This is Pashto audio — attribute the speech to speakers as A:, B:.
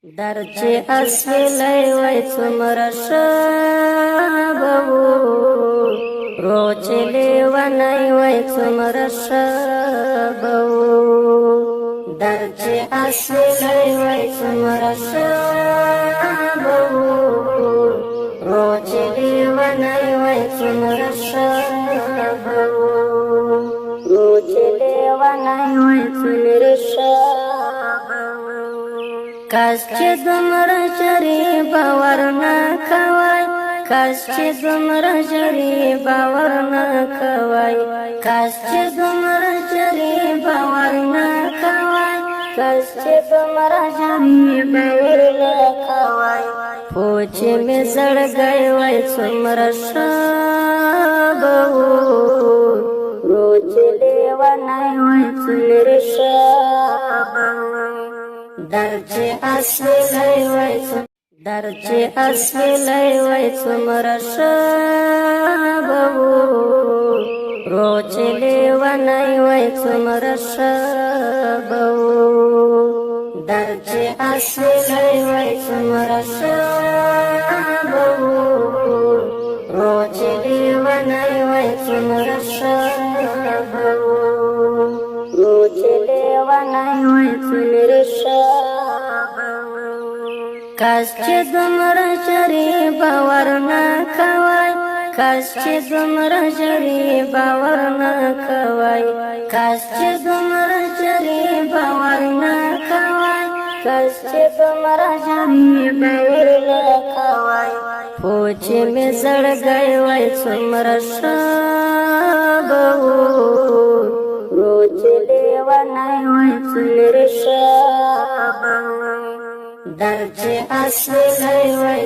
A: درچه اسویلی وی څومره ښه به وو، روچلې ونی وی څومره ښه به وو. درچه اسویلی وی څومره ښه به وو، روچلې ونی وی څومره ښه به وو، روچلې ونی وی څومره ښه به وو. کاش چې دومره ژرې باور نه کوئ، کاش چې دومره ژرې باور نه کوئ، کاش چې دومره ژرې باور نه کوئ، کاش چې دومره ژرې باور نه کوئ. خو چې مې زړګی وی څومره ښه به وو، روچلې ونی وی څومره ښه به وو. درچه اسویلی وی څومره ښه به وو، روچلې ونی وی څومره ښه به وو. درچه اسویلی وی څومره ښه به وو، روچلې ونی وی څومره ښه به وو، روچلې ونی وی څومره ښه به وو. کاش چې دومره ژرې باور نه کوئ، کاش چې دومره ژرې باور نه کوئ، کاش چې دومره ژرې باور نه کوئ، کاش چې دومره ژرې باور نه کوئ. خو چې مې زړګی وی څومره ښه به وو، روچلې ونی وی څومره ښه به وو. درچه اسویلی وی